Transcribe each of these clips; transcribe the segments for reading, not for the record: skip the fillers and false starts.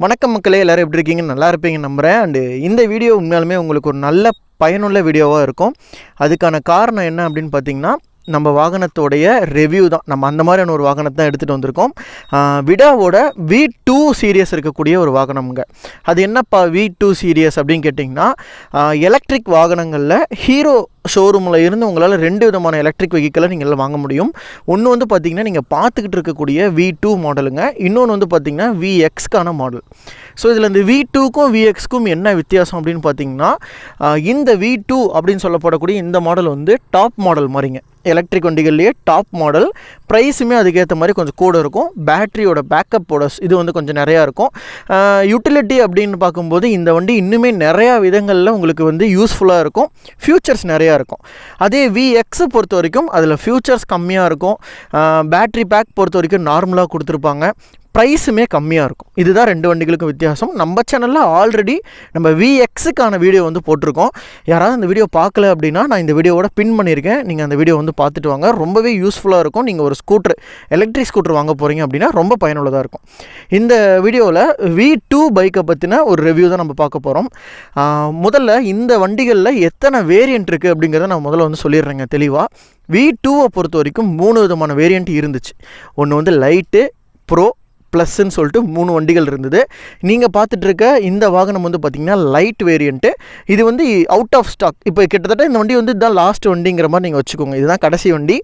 வணக்கம் மக்களே, எல்லோரும் எப்படி இருக்கீங்க? நல்லா இருப்பீங்க நம்புகிறேன். அண்டு இந்த வீடியோ உண்மையாலுமே உங்களுக்கு ஒரு நல்ல பயனுள்ள வீடியோவாக இருக்கும். அதுக்கான காரணம் என்ன அப்படின்னு பார்த்தீங்கன்னா, நம்ம வாகனத்தோடைய ரிவ்யூ தான். நம்ம அந்த மாதிரியான ஒரு வாகனத்தை தான் எடுத்துகிட்டு வந்திருக்கோம். விடாவோட V2 சீரியஸ் இருக்கக்கூடிய ஒரு வாகனம்ங்க. அது என்னப்பா V2 சீரியஸ் அப்படின்னு கேட்டிங்கன்னா, எலக்ட்ரிக் வாகனங்களில் ஹீரோ ஷோரூமில் இருந்து உங்களால் 2 விதமான எலக்ட்ரிக் வெஹிக்கிளை நீங்கள் வாங்க முடியும். ஒன்று வந்து பார்த்திங்கன்னா நீங்கள் பார்த்துக்கிட்டு இருக்கக்கூடிய V2 மாடலுங்க. இன்னொன்று வந்து பார்த்திங்கன்னா VXக்கான மாடல். ஸோ இதில் இந்த V2க்கும் VXக்கும் என்ன வித்தியாசம் அப்படின்னு பார்த்திங்கன்னா, இந்த V2 அப்படின்னு சொல்லப்படக்கூடிய இந்த மாடல் வந்து டாப் மாடல் மாதிரிங்க. எலக்ட்ரிக் வண்டிகள்லேயே டாப் மாடல். ப்ரைஸுமே அதுக்கேற்ற மாதிரி கொஞ்சம் கூட இருக்கும். பேட்டரியோட பேக்கப்போட இது வந்து கொஞ்சம் நிறையா இருக்கும். யூட்டிலிட்டி அப்படின்னு பார்க்கும்போது இந்த வண்டி இன்னுமே நிறையா விதங்களில் உங்களுக்கு வந்து யூஸ்ஃபுல்லாக இருக்கும். ஃபியூச்சர்ஸ் நிறையா இருக்கும். அதே VX பொறுத்த வரைக்கும் அதில் ஃபியூச்சர்ஸ் கம்மியாக இருக்கும். பேட்ரி பேக் பொறுத்த வரைக்கும் நார்மலாக கொடுத்துருப்பாங்க. ப்ரைஸுமே கம்மியாக இருக்கும். இதுதான் 2 வண்டிகளுக்கும் வித்தியாசம். நம்ம சேனலில் ஆல்ரெடி நம்ம VXக்கான வீடியோ வந்து போட்டிருக்கோம். யாராவது அந்த வீடியோ பார்க்கல அப்படின்னா நான் இந்த வீடியோவோட பின் பண்ணியிருக்கேன். நீங்கள் அந்த வீடியோ வந்து பார்த்துட்டு வாங்க. ரொம்பவே யூஸ்ஃபுல்லாக இருக்கும். நீங்கள் ஒரு ஸ்கூட்ரு, எலக்ட்ரிக் ஸ்கூட்ரு வாங்க போகிறீங்க அப்படின்னா ரொம்ப பயனுள்ளதாக இருக்கும். இந்த வீடியோவில் V2 பைக்கை பற்றின ஒரு ரிவ்யூ தான் நம்ம பார்க்க போகிறோம். முதல்ல இந்த வண்டிகளில் எத்தனை வேரியண்ட் இருக்குது அப்படிங்கிறத நான் முதல்ல வந்து சொல்லிடுறேங்க தெளிவாக. V2வை பொறுத்த வரைக்கும் 3 விதமான வேரியண்ட் இருந்துச்சு. ஒன்று வந்து லைட்டு, ப்ரோ, ப்ளஸ்ன்னு சொல்லிட்டு 3 வண்டிகள் இருந்தது. நீங்கள் பார்த்துட்ருக்க இந்த வாகனம் வந்து பார்த்திங்கன்னா லைட் வேரியண்ட்டு. இது வந்து அவுட் ஆஃப் ஸ்டாக். இப்போ கிட்டத்தட்ட இந்த வண்டி வந்து இதுதான் லாஸ்ட் வண்டிங்கிற மாதிரி நீங்கள் வச்சுக்கோங்க. இதுதான் கடைசி வண்டி.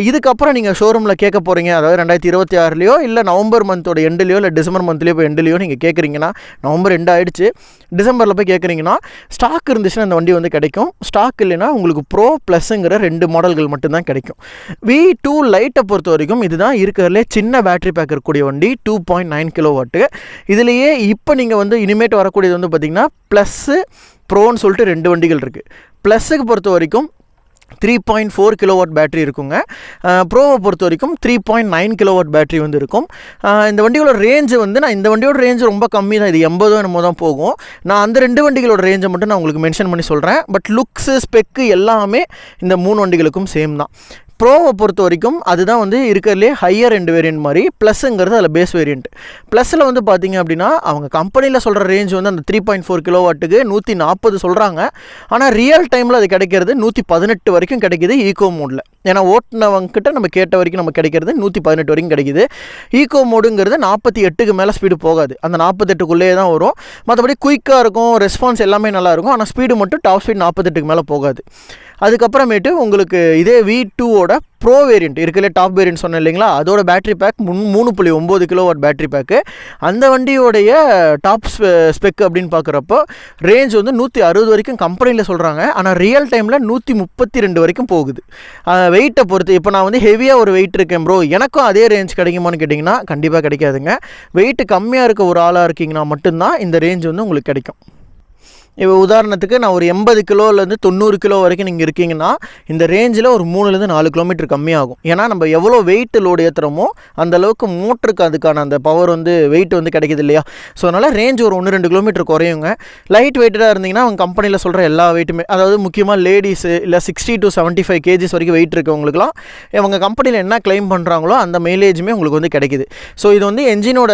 இதுக்கப்புறம் நீங்கள் ஷோரூமில் கேட்க போகிறீங்க, அதாவது 2026லையோ இல்லை நவம்பர் மந்தோட எண்டுலையோ இல்லை டிசம்பர் மந்த்லேயோ இப்போ எண்டுலையோ நீங்கள் கேட்குறீங்கன்னா, நவம்பர் எண்டு ஆகிடுச்சு, டிசம்பரில் போய் கேட்குறீங்கன்னா ஸ்டாக் இருந்துச்சுன்னா இந்த வண்டி வந்து கிடைக்கும். ஸ்டாக் இல்லைன்னா உங்களுக்கு ப்ரோ ப்ளஸ்ஸுங்கிற 2 மாடல்கள் மட்டும்தான் கிடைக்கும். V2 லைட்டை பொறுத்த வரைக்கும் இதுதான் இருக்கிறதுலே சின்ன பேட்டரி பேக் இருக்கக்கூடிய வண்டி. 2.9 கிலோவாட்டு. இதுலேயே இப்போ நீங்கள் வந்து இனிமேட்டு வரக்கூடியது வந்து பார்த்திங்கன்னா ப்ளஸ்ஸு, ப்ரோன்னு சொல்லிட்டு 2 வண்டிகள் இருக்குது. ப்ளஸ்ஸுக்கு பொறுத்த வரைக்கும் 3.4 கிலோவாட் பேட்டரி இருக்குங்க. ப்ரோவை பொறுத்த வரைக்கும் 3.9 கிலோவாட் பேட்டரி வந்து இருக்கும். இந்த வண்டியோட ரேஞ்சு வந்து நான் இந்த வண்டியோட ரேஞ்சு ரொம்ப கம்மி தான். இது 80 என்னமோ தான் போகும். நான் அந்த 2 வண்டிகளோட ரேஞ்சை மட்டும் நான் உங்களுக்கு மென்ஷன் பண்ணி சொல்கிறேன். பட் லுக்ஸு, ஸ்பெக்கு எல்லாமே இந்த 3 வண்டிகளுக்கும் சேம் தான். ப்ரோவை பொறுத்த வரைக்கும் அதுதான் வந்து இருக்கிறதுலே ஹையர் எண்ட் வேரியண்ட் மாதிரி. ப்ளஸ்ஸுங்கிறது அதில் பேஸ் வேரியண்ட். ப்ளஸில் வந்து பார்த்திங்க அப்படின்னா அவங்க கம்பெனியில் சொல்கிற ரேஞ்ச் வந்து அந்த 3.4 கிலோவாட்டுக்கு 140 சொல்கிறாங்க. ஆனால் ரியல் டைமில் அது கிடைக்கிறது 118 வரைக்கும் கிடைக்கிது ஈகோ மோடில். ஏன்னா ஓட்டினவங்கிட்ட நம்ம கேட்ட வரைக்கும் நம்ம கிடைக்கிறது 118 வரைக்கும் கிடைக்கிது. ஈகோ மோடுங்கிறது 48க்கு மேலே ஸ்பீடு போகாது. அந்த 48க்குள்ளேயே தான் வரும். மற்றபடி குயிக்காக இருக்கும், ரெஸ்பான்ஸ் எல்லாமே நல்லாயிருக்கும். ஆனால் ஸ்பீடு மட்டும் டாப் ஸ்பீட் 48க்கு மேலே போகாது. அதுக்கப்புறமேட்டு உங்களுக்கு இதே V2வோட ப்ரோ வேரியண்ட் இருக்கிறதுலே டாப் வேரியண்ட் சொன்னேன் இல்லைங்களா, அதோட battery pack 3.9 kilowatt battery pack. அந்த வண்டியோடைய டாப் ஸ்பெக் அப்படின்னு பார்க்குறப்போ ரேஞ்ச் வந்து 160 வரைக்கும் கம்பெனியில் சொல்கிறாங்க. ஆனால் ரியல் டைமில் 132 வரைக்கும் போகுது. வெயிட்டை பொறுத்து இப்போ நான் வந்து ஹெவியாக ஒரு வெயிட் இருக்கேன் ப்ரோ, எனக்கும் அதே ரேஞ்ச் கிடைக்குமான்னு கேட்டிங்கன்னா கண்டிப்பாக கிடைக்காதுங்க. வெயிட்டு கம்மியாக இருக்க ஒரு ஆளாக இருக்கீங்கன்னா மட்டும்தான் இந்த ரேஞ்ச் வந்து உங்களுக்கு கிடைக்கும். இப்போ உதாரணத்துக்கு நான் ஒரு 80 கிலோலேருந்து 90 கிலோ வரைக்கும் நீங்கள் இருக்கீங்கன்னா இந்த ரேஞ்சில் ஒரு 3லேருந்து 4 கிலோமீட்டர் கம்மியாகும். ஏன்னா நம்ம எவ்வளோ வெயிட் லோடு ஏற்றுறோமோ அந்தளவுக்கு மோட்டருக்கு அதுக்கான அந்த பவர் வந்து வெயிட் வந்து கிடைக்கிது இல்லையா. ஸோ அதனால் ரேஞ்ச் ஒரு 1-2 கிலோமீட்டர் குறையுங்க. லைட் வெயிட்டாக இருந்தீங்கன்னா அவங்க கம்பெனியில் சொல்கிற எல்லா வெயிட்டுமே, அதாவது முக்கியமாக லேடிஸு இல்லை 60 to 75 kgs வரைக்கும் வெயிட் இருக்கவங்களுக்குலாம் அவங்க கம்பெனியில் என்ன கிளைம் பண்ணுறாங்களோ அந்த மைலேஜுமே உங்களுக்கு வந்து கிடைக்கிது. ஸோ இது வந்து என்ஜினோட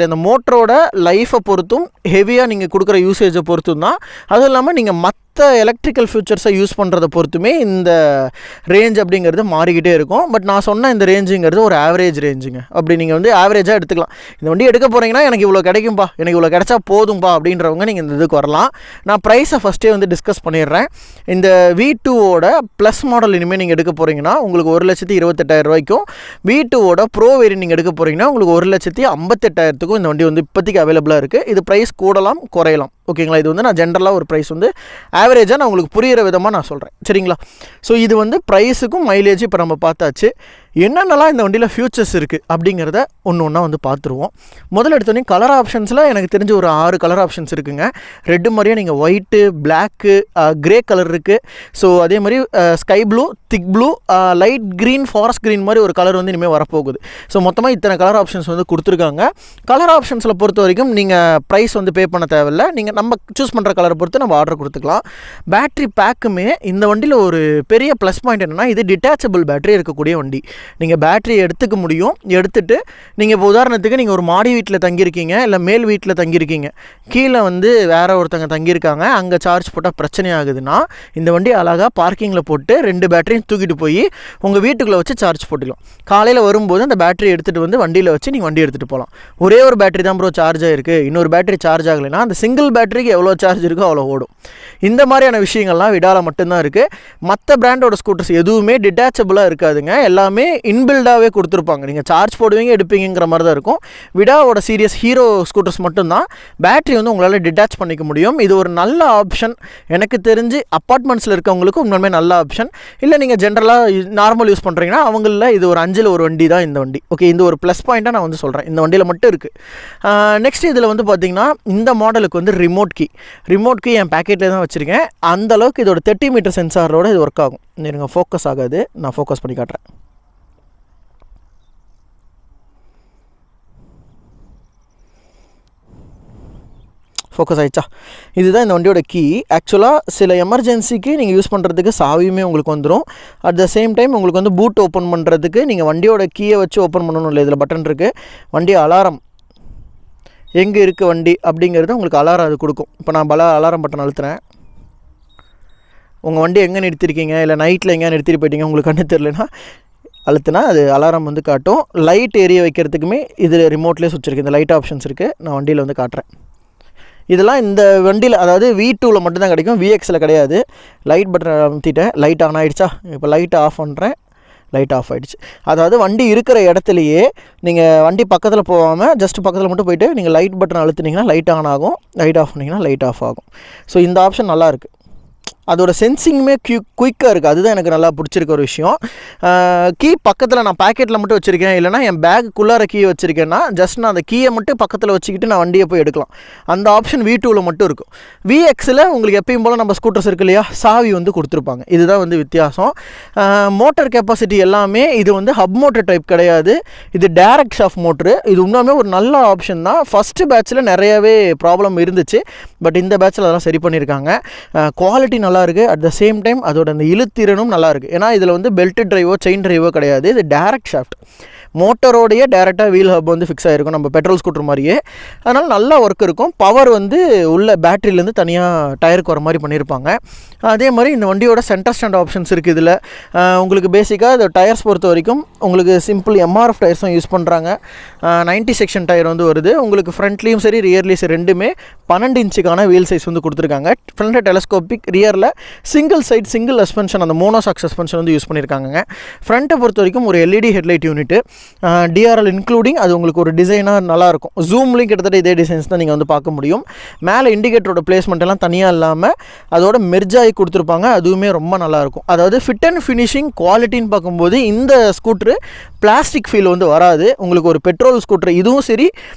அந்த மோட்டரோட லைஃப்பை பொறுத்தும் ஹெவியாக நீங்கள் கொடுக்குற யூசேஜை பொறுத்தும் தான். அதுவும் இல்லாமல் நீங்கள் மற்ற எலக்ட்ரிக்கல் ஃபியூச்சர்ஸை யூஸ் பண்ணுறதை பொறுத்துமே இந்த ரேஞ்ச் அப்படிங்கிறது மாறிக்கிட்டே இருக்கும். பட் நான் சொன்ன இந்த ரேஞ்சுங்கிறது ஒரு ஆவரேஜ் ரேஞ்சுங்க. அப்படி நீங்கள் வந்து ஆவரேஜாக எடுத்துக்கலாம். இந்த வண்டி எடுக்க போகிறீங்கன்னா எனக்கு இவ்வளோ கிடைக்கும்பா, எனக்கு இவ்வளோ கிடைச்சா போதும்பா அப்படின்றவங்க நீங்கள் இந்த இதுக்கு வரலாம். நான் ப்ரைஸை ஃபஸ்ட்டே வந்து டிஸ்கஸ் பண்ணிடுறேன். இந்த V2வோட ப்ளஸ் மாடல் இனிமேல் நீங்கள் எடுக்க போகிறீங்கன்னா உங்களுக்கு 1,28,000 ரூபாய்க்கும், V2வோட ப்ரோ வேரியன்ட் நீங்கள் எடுக்க போகிறீங்கன்னா உங்களுக்கு 1,58,000க்கும் இந்த வண்டி வந்து இப்போதைக்கு அவைலபிளாக இருக்குது. இது ப்ரைஸ் கூடலாம் குறையலாம். ஓகேங்களா. இது வந்து நான் ஜென்ரலாக ஒரு ப்ரைஸ் வந்து ஆவரேஜாக நான் உங்களுக்கு புரிகிற விதமாக நான் சொல்கிறேன், சரிங்களா. ஸோ இது வந்து ப்ரைஸுக்கும் மைலேஜ் இப்போ நம்ம பார்த்தாச்சு. என்னென்னலாம் இந்த வண்டியில் ஃபியூச்சர்ஸ் இருக்குது அப்படிங்கிறத ஒன்று ஒன்றா வந்து பார்த்துருவோம். முதல்ல எடுத்தோடனே கலர் ஆப்ஷன்ஸில் எனக்கு தெரிஞ்ச ஒரு 6 கலர் ஆப்ஷன்ஸ் இருக்குங்க. ரெட்டு மாதிரியே நீங்கள் ஒயிட்டு, பிளாக்கு, க்ரே கலர் இருக்குது. ஸோ அதே மாதிரி ஸ்கை ப்ளூ, திக் blue, light green, forest green மாதிரி ஒரு கலர் வந்து இனிமேல் வரப்போகுது. ஸோ மொத்தமாக இத்தனை கலர் ஆப்ஷன்ஸ் வந்து கொடுத்துருக்காங்க. கலர் ஆப்ஷன்ஸில் பொறுத்த வரைக்கும் நீங்கள் ப்ரைஸ் வந்து பே பண்ண தேவையில்லை. நீங்கள் நம்ம சூஸ் பண்ணுற கலரை பொறுத்து நம்ம ஆர்டர் கொடுத்துக்கலாம். பேட்ரி பேக்குமே இந்த வண்டியில் ஒரு பெரிய ப்ளஸ் பாயிண்ட் என்னென்னா இது டிட்டாச்சபிள் பேட்டரி இருக்கக்கூடிய வண்டி. நீங்கள் பேட்டரி எடுத்துக்க முடியும். எடுத்துகிட்டு நீங்கள் இப்போ உதாரணத்துக்கு நீங்கள் ஒரு மாடி வீட்டில் தங்கியிருக்கீங்க, இல்லை மேல் வீட்டில் தங்கியிருக்கீங்க, கீழே வந்து வேறு ஒருத்தங்க தங்கியிருக்காங்க, அங்கே சார்ஜ் போட்டால் பிரச்சனை ஆகுதுன்னா இந்த வண்டி அழகாக பார்க்கிங்கில் போட்டு 2 பேட்டரியும் தூக்கிட்டு போய் உங்கள் வீட்டுக்குள்ளே வச்சு சார்ஜ் போட்டுக்கலாம். காலையில் வரும்போது அந்த பேட்டரி எடுத்துகிட்டு வந்து வண்டியில் வச்சு நீங்கள் வண்டி எடுத்துகிட்டு போகலாம். ஒரே ஒரு பேட்டரி தான் ப்ரோ சார்ஜ் ஆகிருக்கு, இன்னொரு பேட்டரி சார்ஜ் ஆகலைன்னா அந்த சிங்கிள் பேட்டரிக்கு எவ்வளோ சார்ஜ் இருக்கோ அவ்வளோ ஓடும். இந்த மாதிரியான விஷயங்கள்லாம் விடால மட்டும்தான் இருக்குது. மற்ற பிராண்டோட ஸ்கூட்டர்ஸ் எதுவுமே டிட்டாச்சபிளாக இருக்காதுங்க, எல்லாமே இன்பில்டாகவே கொடுத்துருப்பாங்க. நீங்கள் சார்ஜ் போடுவீங்க எடுப்பீங்கிற மாதிரி தான் இருக்கும். விடாவோட சீரியஸ் ஹீரோ ஸ்கூட்டர்ஸ் மட்டும்தான் பேட்டரி வந்து உங்களால் டிட்டாச் பண்ணிக்க முடியும். இது ஒரு நல்ல ஆப்ஷன் எனக்கு தெரிஞ்சு. அப்பார்ட்மெண்ட்ஸில் இருக்கவங்களுக்கு உண்மையுமே நல்ல ஆப்ஷன். இல்லை நீங்கள் ஜென்ரலாக நார்மல் யூஸ் பண்ணுறீங்கன்னா அவங்களில் இது ஒரு 5ல் ஒரு வண்டி தான் இந்த வண்டி. ஓகே, இந்த ஒரு ப்ளஸ் பாயிண்ட்டாக நான் வந்து சொல்கிறேன், இந்த வண்டியில் மட்டும் இருக்குது. நெக்ஸ்ட் இதில் வந்து பார்த்திங்கன்னா இந்த மாடலுக்கு வந்து ரிமோட் கீ என் பேக்கெட்டில் தான் வச்சுருக்கேன். அந்தளவுக்கு இதோட 30 மீட்டர் சென்சாரோட இது ஒர்க் ஆகும். எனக்கு ஃபோக்கஸ் ஆகாது, நான் ஃபோக்கஸ் பண்ணி காட்டுறேன். ஃபோக்கஸ் ஆகிடுச்சா? இதுதான் இந்த வண்டியோட கீ. ஆக்சுவலாக சில எமர்ஜென்சிக்கு நீங்கள் யூஸ் பண்ணுறதுக்கு சாவியுமே உங்களுக்கு வந்துடும். அட் த சேம் டைம் உங்களுக்கு வந்து பூட் ஓப்பன் பண்ணுறதுக்கு நீங்கள் வண்டியோட கீயை வச்சு ஓப்பன் பண்ணணும். இல்லை, இதில் பட்டன் இருக்குது. வண்டி அலாரம் எங்கே இருக்குது வண்டி அப்படிங்கிறது உங்களுக்கு அலாரம் அது கொடுக்கும். இப்போ நான் அலாரம் பட்டன் அழுத்துறேன். உங்கள் வண்டி எங்கே நிறுத்திருக்கீங்க, இல்லை நைட்டில் எங்கேயா நிறுத்திட்டு போயிட்டீங்க, உங்களுக்கு கண்ணு தெரியலனா அழுத்துனா அது அலாரம் வந்து காட்டும். லைட் எரிய வைக்கிறதுக்குமே இதில் ரிமோட்லேயே சுவிட்ச் இருக்குது. இந்த லைட் ஆப்ஷன்ஸ் இருக்குது. நான் வண்டியில் வந்து காட்டுறேன். இதெல்லாம் இந்த வண்டியில், அதாவது V2வில் மட்டும்தான் கிடைக்கும், VXல் கிடையாது. லைட் பட்டன் அமுத்திட்டேன், லைட் ஆன் ஆகிடுச்சா? இப்போ லைட் ஆஃப் பண்ணுறேன், லைட் ஆஃப் ஆகிடுச்சு. அதாவது வண்டி இருக்கிற இடத்துலையே நீங்கள் வண்டி பக்கத்தில் போகாமல் ஜஸ்ட் பக்கத்தில் மட்டும் போய்ட்டு நீங்கள் லைட் பட்டன் அழுத்துனீங்கன்னா லைட் ஆன் ஆகும், லைட் ஆஃப் பண்ணிங்கன்னா லைட் ஆஃப் ஆகும். ஸோ இந்த ஆப்ஷன் நல்லாயிருக்கு. அதோட சென்சிங்குமே குயிக்காக இருக்குது. அதுதான் எனக்கு நல்லா பிடிச்சிருக்க ஒரு விஷயம். கீ பக்கத்தில் நான் பேக்கெட்டில் மட்டும் வச்சுருக்கேன், இல்லைனா என் பேக்குள்ளார கீ வச்சுருக்கேன்னா ஜஸ்ட் நான் அந்த கீயை மட்டும் பக்கத்தில் வச்சுக்கிட்டு நான் வண்டியை போய் எடுக்கலாம். அந்த ஆப்ஷன் V2வில் மட்டும் இருக்கும். VXல் உங்களுக்கு எப்பயும் போல் நம்ம ஸ்கூட்டர்ஸ் இருக்குது இல்லையா, சாவி வந்து கொடுத்துருப்பாங்க. இதுதான் வந்து வித்தியாசம். மோட்டர் கெப்பாசிட்டி எல்லாமே இது வந்து ஹப் மோட்டர் டைப் கிடையாது, இது டைரக்ட் ஷாஃப்ட் மோட்ரு. இது இன்னுமே ஒரு நல்ல ஆப்ஷன் தான். ஃபஸ்ட்டு பேட்சில் நிறையவே ப்ராப்ளம் இருந்துச்சு, பட் இந்த பேட்சில் அதெல்லாம் சரி பண்ணியிருக்காங்க. குவாலிட்டி நல்லா இருக்குது. அட் த சேம் டைம் அதோட அந்த இழுத்திறனும் நல்லா இருக்குது. ஏன்னா இதில் வந்து பெல்ட் டிரைவோ செயின் டிரைவோ கிடையாது, இது டைரக்ட் ஷாஃப்ட். மோட்டரோடைய டேரெக்டாக வீல் ஹப் வந்து ஃபிக்ஸ் ஆகிருக்கும், நம்ம பெட்ரோல் ஸ்கூட்டர் மாதிரியே. அதனால் நல்லா ஒர்க் இருக்கும். பவர் வந்து உள்ள பேட்டரியிலேருந்து தனியாக டயருக்கு வர மாதிரி பண்ணியிருப்பாங்க. அதே மாதிரி இந்த வண்டியோட சென்டர் ஸ்டாண்ட் ஆப்ஷன்ஸ் இருக்குது. இதில் உங்களுக்கு பேசிக்காக இந்த டயர்ஸ் பொறுத்த வரைக்கும் உங்களுக்கு சிம்பிள் MRF டயர்ஸும் யூஸ் பண்ணுறாங்க. 90 செக்ஷன் டயர் வந்து வருது. உங்களுக்கு ஃப்ரண்ட்லேயும் சரி ரியர்லேயும் சரி ரெண்டுமே 12 இன்ச்சுக்கான வீல் சைஸ் வந்து கொடுத்துருக்காங்க. ஃப்ரண்ட்டில் டெலஸ்கோபிக், ரியரில் சிங்கிள் சஸ்பென்ஷன், அந்த மோனோசாக் சஸ்பென்ஷன் வந்து யூஸ் பண்ணியிருக்காங்க. ஃப்ரண்ட்டை பொறுத்த வரைக்கும் ஒரு LED headlight unit, DRL including. அது உங்களுக்கு ஒரு டிசைனாக நல்லாயிருக்கும். ஜூம்லேயும் கிட்டத்தட்ட இதே டிசைன்ஸ் தான் நீங்கள் வந்து பார்க்க முடியும். மேலே இண்டிகேட்டரோட பிளேஸ்மெண்ட் எல்லாம் தனியாக இல்லாமல் அதோட மெர்ஜாகி கொடுத்துருப்பாங்க. அதுவுமே ரொம்ப நல்லாயிருக்கும். அதாவது ஃபிட் அண்ட் ஃபினிஷிங் குவாலிட்டின்னு பார்க்கும்போது இந்த ஸ்கூட்ரு பிளாஸ்டிக் ஃபீல் வந்து வராது. உங்களுக்கு ஒரு பெட்ரோல் ஸ்கூட்ரு இதுவும் சரி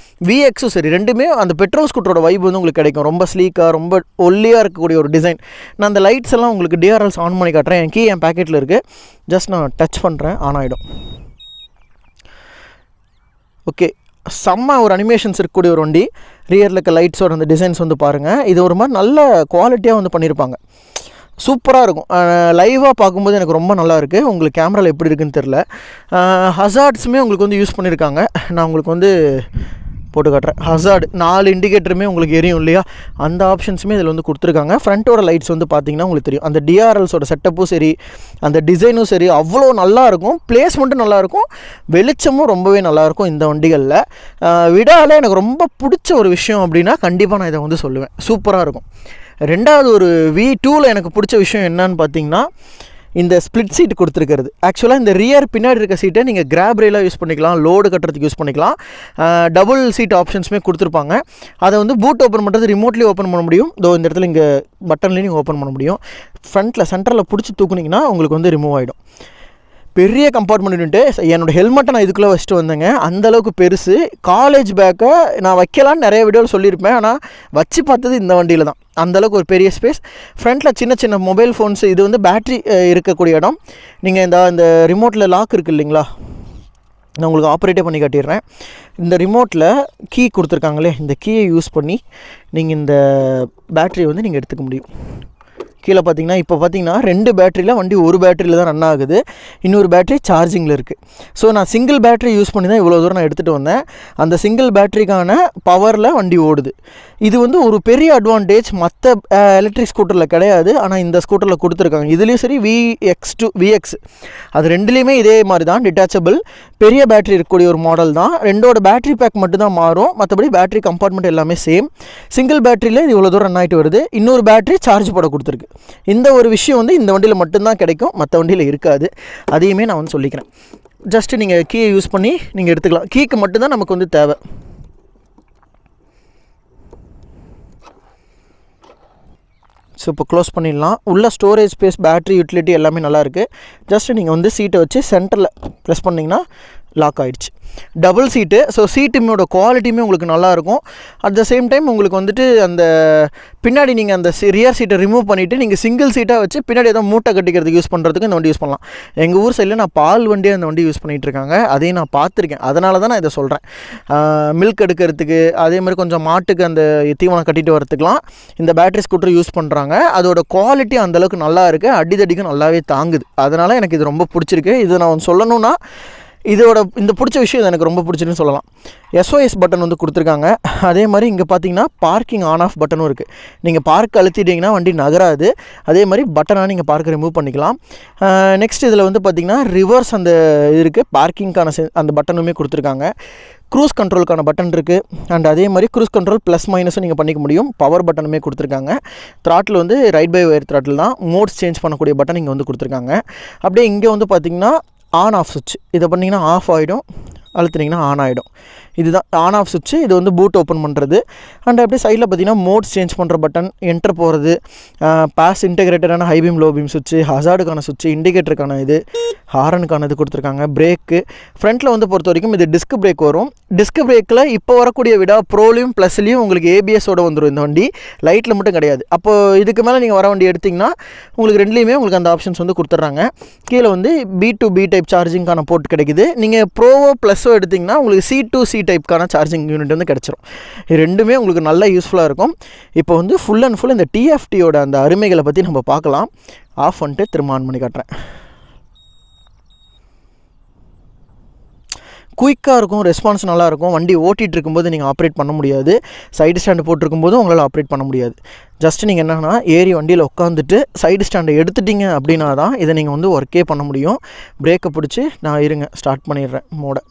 VXும் சரி ரெண்டுமே அந்த பெட்ரோல் ஸ்கூட்டரோட வைப் வந்து உங்களுக்கு கிடைக்கும். ரொம்ப ஸ்லீக்காக, ரொம்ப ஒல்லியாக இருக்கக்கூடிய ஒரு டிசைன். நான் அந்த லைட்ஸ் எல்லாம் உங்களுக்கு DRLs ஆன் பண்ணி காட்டுறேன். என் கீ என் பேக்கெட்டில் இருக்குது. ஜஸ்ட் நான் டச் பண்ணுறேன், ஆன் ஆகிடும். ஓகே, செம்ம ஒரு அனிமேஷன்ஸ் இருக்கக்கூடிய ஒரு வண்டி. ரியரில் இருக்க லைட்ஸோட அந்த டிசைன்ஸ் வந்து பாருங்கள். இது ஒரு மாதிரி நல்ல குவாலிட்டியாக வந்து பண்ணியிருப்பாங்க. சூப்பராக இருக்கும். லைவாக பார்க்கும்போது எனக்கு ரொம்ப நல்லா இருக்குது. உங்களுக்கு கேமராவில் எப்படி இருக்குன்னு தெரில. ஹசார்ட்ஸுமே உங்களுக்கு வந்து யூஸ் பண்ணியிருக்காங்க. நான் உங்களுக்கு வந்து போட்டு காட்டுறேன். ஹசார்டு 4 இண்டிகேட்டருமே உங்களுக்கு எரியும் இல்லையா, அந்த ஆப்ஷன்ஸுமே இதில் வந்து கொடுத்துருக்காங்க. ஃப்ரண்ட்டோட லைட்ஸ் வந்து பார்த்திங்கன்னா உங்களுக்கு தெரியும். அந்த DRLஸோட செட்டப்பும் சரி, அந்த டிசைனும் சரி அவ்வளோ நல்லாயிருக்கும். பிளேஸ்மெண்ட்டும் நல்லாயிருக்கும், வெளிச்சமும் ரொம்பவே நல்லாயிருக்கும் இந்த வண்டிகளில். விடால எனக்கு ரொம்ப பிடிச்ச ஒரு விஷயம் அப்படின்னா கண்டிப்பாக நான் இதை வந்து சொல்லுவேன். சூப்பராக இருக்கும். ரெண்டாவது ஒரு V2வில் எனக்கு பிடிச்ச விஷயம் என்னன்னு பார்த்தீங்கன்னா இந்த ஸ்ப்ளிட் சீட் கொடுத்துருக்கிறது. ஆக்சுவலாக இந்த ரியர் பின்னாடி இருக்க சீட்டை நீங்கள் கிராப் ரெயிலாக யூஸ் பண்ணிக்கலாம், லோடு கட்டுறதுக்கு யூஸ் பண்ணிக்கலாம். டபுள் சீட் ஆப்ஷன்ஸுமே கொடுத்துருப்பாங்க. அதை வந்து பூட் ஓப்பன் பண்ணுறது ரிமோட்லேயே ஓப்பன் பண்ண முடியும். இந்த இடத்துல இங்கே பட்டன்லேயும் நீங்கள் ஓப்பன் பண்ண முடியும். ஃப்ரண்ட்டில் சென்டரில் பிடிச்சி தூக்குனிங்கன்னா உங்களுக்கு வந்து ரிமூவ் ஆகிடும். பெரிய கம்பார்ட்மெண்ட்டு. என்னோடய ஹெல்மெட்டை நான் இதுக்குள்ளே வச்சுட்டு வந்தேங்க. அந்தளவுக்கு பெருசு. காலேஜ் பேக்கை நான் வைக்கலான்னு நிறைய வீடியோவில் சொல்லியிருப்பேன், ஆனால் வச்சு பார்த்தது இந்த வண்டியில் தான். அந்தளவுக்கு ஒரு பெரிய ஸ்பேஸ். ஃப்ரண்ட்டில் சின்ன சின்ன மொபைல் ஃபோன்ஸு, இது வந்து பேட்ரி இருக்கக்கூடிய இடம். நீங்கள் இந்த ரிமோட்டில் லாக் இருக்குது இல்லைங்களா, நான் உங்களுக்கு ஆப்ரேட்டே பண்ணி காட்டிடுறேன். இந்த ரிமோட்டில் கீ கொடுத்துருக்காங்களே, இந்த கீயை யூஸ் பண்ணி நீங்கள் இந்த பேட்டரியை வந்து நீங்கள் எடுத்துக்க முடியும். கீழே பார்த்தீங்கன்னா இப்போ பார்த்தீங்கன்னா 2 பேட்டரியில் வண்டி ஒரு பேட்டரியில் தான் ரன் ஆகுது, இன்னொரு பேட்டரி சார்ஜிங்கில் இருக்குது. ஸோ நான் சிங்கிள் பேட்டரி யூஸ் பண்ணி தான் இவ்வளோ தூரம் நான் எடுத்துகிட்டு வந்தேன். அந்த சிங்கிள் பேட்டரிக்கான பவரில் வண்டி ஓடுது. இது வந்து ஒரு பெரிய அட்வான்டேஜ் மற்ற எலக்ட்ரிக் ஸ்கூட்டரில் கிடையாது, ஆனால் இந்த ஸ்கூட்டரில் கொடுத்துருக்காங்க. இதுலேயும் சரி VX அது ரெண்டுலேயுமே இதே மாதிரி தான், டிட்டாச்சபிள் பெரிய பேட்டரி இருக்கக்கூடிய ஒரு மாடல் தான். ரெண்டோட பேட்டரி பேக் மட்டும் தான் மாறும், மற்றபடி பேட்டரி கம்பார்ட்மெண்ட் எல்லாமே சேம். சிங்கிள் பேட்டரியில் இது இவ்வளோ தூரம் ரன் ஆகிட்டு வருது. இன்னொரு பேட்டரி சார்ஜ் போட கொடுத்துருக்கு. இந்த ஒரு விஷயம் வந்து இந்த வண்டியில் மட்டும்தான் கிடைக்கும், மற்ற வண்டியில் இருக்காது. அதையுமே நான் வந்து சொல்லிக்கிறேன். ஜஸ்ட்டு நீங்கள் கீயை யூஸ் பண்ணி நீங்கள் எடுத்துக்கலாம். கீக்கு மட்டும்தான் நமக்கு வந்து தேவை. ஸோ இப்போ க்ளோஸ் பண்ணிடலாம். உள்ள ஸ்டோரேஜ் ஸ்பேஸ், பேட்டரி, யூட்டிலிட்டி எல்லாமே நல்லாயிருக்கு. ஜஸ்ட்டு நீங்கள் வந்து சீட்டை வச்சு சென்டரில் ப்ரெஸ் பண்ணிங்கன்னா லாக் ஆகிடுச்சு. டபுள் சீட்டு. ஸோ சீட்டுமோட குவாலிட்டியுமே உங்களுக்கு நல்லாயிருக்கும். அட் த சேம் டைம் உங்களுக்கு வந்துட்டு அந்த பின்னாடி நீங்கள் அந்த ரியர் சீட்டை ரிமூவ் பண்ணிவிட்டு நீங்கள் சிங்கிள் சீட்டாக வச்சு பின்னாடி ஏதோ மூட்டை கட்டிக்கிறதுக்கு யூஸ் பண்ணுறதுக்கு இந்த வண்டி யூஸ் பண்ணலாம். எங்கள் ஊர் சைடில் நான் பால் வண்டியை அந்த வண்டி யூஸ் பண்ணிகிட்ருக்காங்க, அதையும் நான் பார்த்துருக்கேன். அதனால தான் நான் இதை சொல்கிறேன். மில்க் எடுக்கிறதுக்கு, அதே மாதிரி கொஞ்சம் மாட்டுக்கு அந்த தீவனம் கட்டிட்டு வரத்துக்குலாம் இந்த பேட்டரி ஸ்கூட்டர் யூஸ் பண்ணுறாங்க. அதோட குவாலிட்டி அந்தளவுக்கு நல்லா இருக்குது, அடிதடிக்கும் நல்லாவே தாங்குது. அதனால் எனக்கு இது ரொம்ப பிடிச்சிருக்கு. இது நான் சொல்லணுன்னா இந்த பிடிச்ச விஷயம் எனக்கு ரொம்ப பிடிச்சிருன்னு சொல்லலாம். SOS பட்டன் வந்து கொடுத்துருக்காங்க. அதே மாதிரி இங்கே பார்த்தீங்கன்னா பார்க்கிங் ஆன் ஆஃப் பட்டனும் இருக்குது. நீங்கள் பார்க் அழுத்திட்டிங்கன்னா வண்டி நகராது. அதே மாதிரி பட்டனாக நீங்கள் பார்க்க ரிமூவ் பண்ணிக்கலாம். நெக்ஸ்ட் இதில் வந்து பார்த்திங்கன்னா ரிவர்ஸ் அந்த இது இருக்குது, பார்க்கிங்கான அந்த பட்டனுமே கொடுத்துருக்காங்க. க்ரூஸ் கண்ட்ரோலுக்கான பட்டன் இருக்குது. அண்ட் அதே மாதிரி க்ரூஸ் கண்ட்ரோல் ப்ளஸ் மைனஸும் நீங்கள் பண்ணிக்க முடியும். பவர் பட்டனுமே கொடுத்துருக்காங்க. த்ராட்டில் வந்து ரைட் பை ஒயர் த்ராட்டில் தான். மோட்ஸ் சேஞ்ச் பண்ணக்கூடிய பட்டன் இங்கே வந்து கொடுத்துருக்காங்க. அப்படியே இங்கே வந்து பார்த்திங்கன்னா ஆன் ஆஃப் சுவிட்ச், இதை பண்ணிங்கன்னா ஆஃப் ஆகிடும், அழுத்துனீங்கன்னா ஆன் ஆகிடும். இதுதான் ஆன் ஆஃப் சுவிட்சு. இது வந்து பூட் ஓப்பன் பண்ணுறது. அண்ட் அப்படியே சைடில் பார்த்தீங்கன்னா மோட்ஸ் சேஞ்ச் பண்ணுற பட்டன், என்டர் போகிறது, பாஸ் இன்டெகிரேட்டடான ஹை பீம் லோ பீம் சுவிட்சு, ஹசார்டுக்கான சுவிட்சு, இண்டிகேட்டருக்கான இது, ஹாரனுக்கான இது கொடுத்துருக்காங்க. பிரேக்கு ஃப்ரண்ட்டில் வந்து பொறுத்த வரைக்கும் இது டிஸ்க் பிரேக் வரும். டிஸ்க் பிரேக்கில் இப்போ வரக்கூடிய விட ப்ரோலையும் ப்ளஸ்லையும் உங்களுக்கு ABS-ஓட வந்துடும் இந்த வண்டி, லைட்டில் மட்டும் கிடையாது. அப்போது இதுக்கு மேலே நீங்கள் வர வண்டி எடுத்திங்கன்னா உங்களுக்கு ரெண்டுலேயுமே உங்களுக்கு அந்த ஆப்ஷன்ஸ் வந்து கொடுத்துட்றாங்க. கீழே வந்து B2B டைப் சார்ஜிங்கான போர்ட் கிடைக்குது. நீங்கள் ப்ரோவோ ப்ளஸோ எடுத்திங்கன்னா உங்களுக்கு C2C டைப்க்கான சார்ஜிங் யூனிட் வந்து கிடச்சிரும். இது ரெண்டுமே உங்களுக்கு நல்லா யூஸ்ஃபுல்லாக இருக்கும். இப்போ வந்து ஃபுல் அண்ட் ஃபுல் இந்த TFT-யோட அந்த அருமைகளை பற்றி நம்ம பார்க்கலாம். ஆஃப் பண்ணிட்டு திரும்ப ஆன் பண்ணி காட்டுறேன். குயிக்காக இருக்கும், ரெஸ்பான்ஸ் நல்லாயிருக்கும். வண்டி ஓட்டிகிட்டு இருக்கும்போது நீங்கள் ஆப்ரேட் பண்ண முடியாது, சைடு ஸ்டாண்டு போட்டிருக்கும்போதும் உங்களால் ஆப்ரேட் பண்ண முடியாது. ஜஸ்ட் நீங்கள் என்னென்னா ஏறி வண்டியில் உட்காந்துட்டு சைடு ஸ்டாண்டை எடுத்துட்டிங்க அப்படின்னா தான் இதை நீங்கள் வந்து ஒர்க்கே பண்ண முடியும். பிரேக்கை பிடிச்சி நான் இருங்க ஸ்டார்ட் பண்ணிடுறேன் மோடை.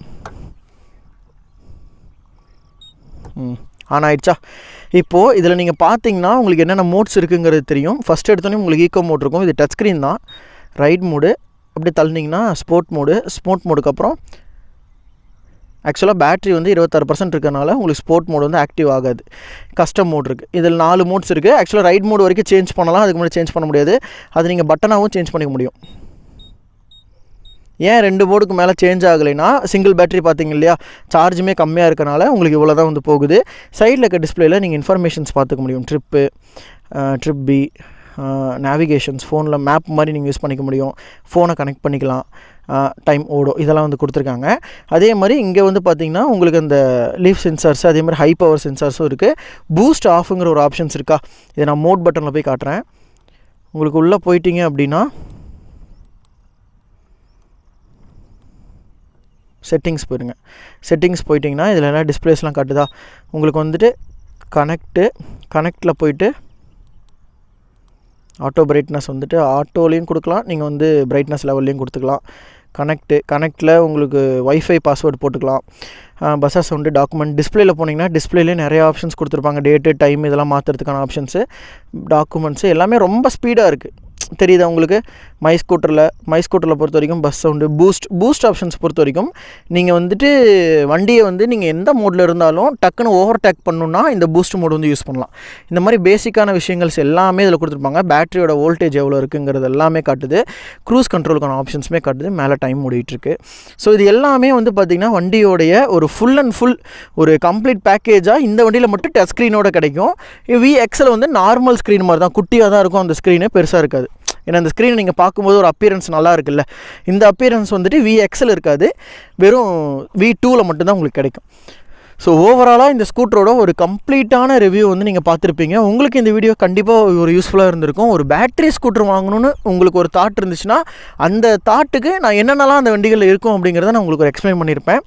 ஆன் ஆயிடுச்சா? இப்போது இதில் நீங்கள் பார்த்தீங்கன்னா உங்களுக்கு என்னென்ன மோட்ஸ் இருக்குங்கிறது தெரியும். ஃபஸ்ட்டு எடுத்தோன்னே உங்களுக்கு ஈக்கோ மோட் இருக்கும். இது டச் ஸ்க்ரீன் தான். ரைட் மோடு அப்படி தள்ளினீங்கன்னா ஸ்போர்ட் மோடுக்கு அப்புறம் ஆக்சுவலாக பேட்டரி வந்து 26% இருக்கனால உங்களுக்கு ஸ்போர்ட் மோட் வந்து ஆக்டிவ் ஆகாது. கஸ்டம் மோட் இருக்குது. இதில் 4 மோட்ஸ் இருக்குது. ஆக்சுவலாக ரைட் மோடு வரைக்கும் சேஞ்ச் பண்ணலாம், அதுக்கு முன்னாடி சேஞ்ச் பண்ண முடியாது. அது நீங்கள் பட்டனாகவும் சேஞ்ச் பண்ணிக்க முடியும். ஏன் 2 மோடுக்கு மேலே சேஞ்ச் ஆகலைன்னா, சிங்கிள் பேட்டரி பார்த்தீங்க இல்லையா, சார்ஜுமே கம்மியாக இருக்கனால உங்களுக்கு இவ்வளோ தான் வந்து போகுது. சைடில் இருக்க டிஸ்பிளேயில் நீங்கள் இன்ஃபர்மேஷன்ஸ் பார்த்துக்க முடியும். ட்ரிப் பி, நேவிகேஷன்ஸ், ஃபோனில் மேப் மாதிரி நீங்கள் யூஸ் பண்ணிக்க முடியும். ஃபோனை கனெக்ட் பண்ணிக்கலாம், டைம் ஓடோ இதெல்லாம் வந்து கொடுத்துருக்காங்க. அதே மாதிரி இங்கே வந்து பார்த்திங்கன்னா உங்களுக்கு அந்த லீஃப் சென்சார்ஸ், அதே மாதிரி ஹை பவர் சென்சார்ஸும் இருக்குது. பூஸ்ட் ஆஃபுங்கிற ஒரு ஆப்ஷன்ஸ் இருக்கா, இதை நான் மோட் பட்டனில் போய் காட்டுறேன். உங்களுக்கு உள்ளே போயிட்டீங்க அப்படின்னா செட்டிங்ஸ் போயிடுங்க. செட்டிங்ஸ் போயிட்டிங்கன்னா இதில் என்ன டிஸ்பிளேஸ்லாம் காட்டுதா, உங்களுக்கு வந்துட்டு கனெக்டில் போயிட்டு ஆட்டோ பிரைட்னஸ் வந்துட்டு ஆட்டோலையும் கொடுக்கலாம், நீங்கள் வந்து பிரைட்னஸ் லெவல்லையும் கொடுத்துக்கலாம். கனெக்டில் உங்களுக்கு வைஃபை பாஸ்வேர்டு போட்டுக்கலாம். பஸ்ஸஸ் சவுண்டு, டாக்குமெண்ட். டிஸ்பிளேயில் போனீங்கன்னா டிஸ்பிளேலேயே நிறைய ஆப்ஷன்ஸ் கொடுத்துருப்பாங்க. டேட்டு, டைம் இதெல்லாம் மாற்றுறதுக்கான ஆப்ஷன்ஸு, டாக்குமெண்ட்ஸு எல்லாமே ரொம்ப ஸ்பீடாக இருக்குது. தெரியுதா உங்களுக்கு? மை ஸ்கூட்டரில் பொறுத்த வரைக்கும் பஸ் சவுண்டு, பூஸ்ட் ஆப்ஷன்ஸ் பொறுத்த வரைக்கும் நீங்கள் வந்துட்டு வண்டியை வந்து நீங்கள் எந்த மோடில் இருந்தாலும் டக்குன்னு ஓவர் டேக் பண்ணணுன்னா இந்த பூஸ்ட் மோடு வந்து யூஸ் பண்ணலாம். இந்த மாதிரி பேசிக்கான விஷயங்கள்ஸ் எல்லாமே இதில் கொடுத்துருப்பாங்க. பேட்டரியோட வோல்டேஜ் எவ்வளோ இருக்குங்கிறது எல்லாமே காட்டுது. க்ரூஸ் கண்ட்ரோலுக்கான ஆப்ஷன்ஸுமே காட்டுது. மேலே டைம் ஓடிட்டுருக்கு. ஸோ இது எல்லாமே வந்து பார்த்திங்கன்னா வண்டியோடைய ஒரு ஃபுல் அண்ட் ஃபுல் ஒரு கம்ப்ளீட் பேக்கேஜாக இந்த வண்டியில் மட்டும் டச் ஸ்க்ரீனோட கிடைக்கும். VXL வந்து நார்மல் ஸ்க்ரீன் மாதிரி தான், குட்டியாக தான் இருக்கும். அந்த ஸ்க்ரீனே பெருசாக இருக்காது. ஏன்னா அந்த ஸ்க்ரீனை நீங்கள் பார்க்கும்போது ஒரு அப்பியரன்ஸ் நல்லா இருக்குல்ல, இந்த அப்பியரன்ஸ் வந்துட்டு VXL இருக்காது, வெறும் V2ல் மட்டும்தான் உங்களுக்கு கிடைக்கும். ஸோ ஓவராலாக இந்த ஸ்கூட்டரோட ஒரு கம்ப்ளீட்டான ரிவ்யூ வந்து நீங்கள் பார்த்துருப்பீங்க. உங்களுக்கு இந்த வீடியோ கண்டிப்பாக ஒரு யூஸ்ஃபுல்லாக இருந்திருக்கும். ஒரு பேட்டரி ஸ்கூட்டர் வாங்கணும்னு உங்களுக்கு ஒரு தாட் இருந்துச்சுன்னா அந்த தாட்டுக்கு நான் என்னென்னலாம் அந்த வண்டிகளில் இருக்கும் அப்படிங்கிறத நான் உங்களுக்கு ஒரு எக்ஸ்பிளைன் பண்ணியிருப்பேன்.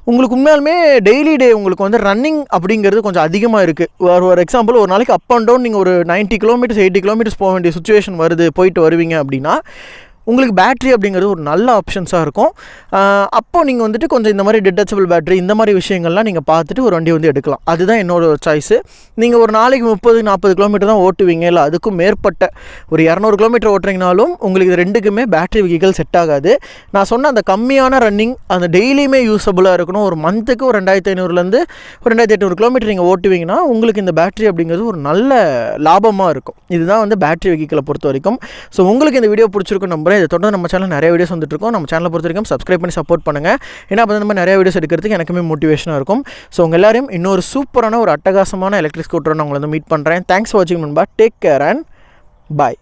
உங்களுக்கு உண்மையாலுமே டெய்லி உங்களுக்கு வந்து ரன்னிங் அப்படிங்கிறது கொஞ்சம் அதிகமாக இருக்குது. ஒரு எக்ஸாம்பிள், ஒரு நாளைக்கு அப் அண்ட் டவுன் நீங்கள் ஒரு 90 கிலோமீட்டர்ஸ் 80 கிலோமீட்டர்ஸ் போக வேண்டிய சுச்சுவேஷன் வருது, போயிட்டு வருவீங்க அப்படின்னா உங்களுக்கு பேட்ரி அப்படிங்கிறது ஒரு நல்ல ஆப்ஷன்ஸாக இருக்கும். அப்போது நீங்கள் வந்துட்டு கொஞ்சம் இந்த மாதிரி டிட்டச்சபிள் பேட்ரி இந்த மாதிரி விஷயங்கள்லாம் நீங்கள் பார்த்துட்டு ஒரு வண்டி வந்து எடுக்கலாம். அதுதான் என்னோட ஒரு சாய்ஸு. நீங்கள் ஒரு நாளைக்கு 30-40 கிலோமீட்டர் தான் ஓட்டுவீங்க, இல்லை அதுக்கும் மேற்பட்ட ஒரு 200 கிலோமீட்டர் ஓட்டுறீங்கனாலும் உங்களுக்கு இது ரெண்டுக்குமே பேட்ரி வெஹிக்கிள் செட் ஆகாது. நான் சொன்ன அந்த கம்மியான ரன்னிங், அந்த டெய்லியுமே யூஸபுளாக இருக்கணும். ஒரு மந்த்துக்கு ஒரு 2500 ஒரு 2800 கிலோமீட்டர் நீங்கள் ஓட்டுவீங்கன்னா உங்களுக்கு இந்த பேட்ரி அப்படிங்கிறது ஒரு நல்ல லாபமாக இருக்கும். இதுதான் வந்து பேட்ரி வெஹிக்கிளை பொறுத்த வரைக்கும். ஸோ உங்களுக்கு இந்த வீடியோ பிடிச்சிருக்கும் நம்புறேன். இதை தொடர்ந்து நம்ம சேனல் நிறைய வீடியோஸ் வந்துட்டுருக்கோம். நம்ம சேனலை பொறுத்த வரைக்கும் சப்ஸ்கிரைப் பண்ணி சப்போர்ட் பண்ணுங்கள். ஏன்னா அப்போ நம்ம நிறைய வீடியோஸ் எடுக்கிறதுக்கு எனக்குமே மோட்டிவேஷனாக இருக்கும். ஸோ உங்கள் எல்லாரையும் இன்னொரு சூப்பரான ஒரு அட்டகாசமான எலக்ட்ரிக் ஸ்கூட்டரை நான் உங்களை வந்து மீட் பண்ணுறேன். தேங்க்ஸ் ஃபார் வாட்சிங் நண்பா. Take care and bye.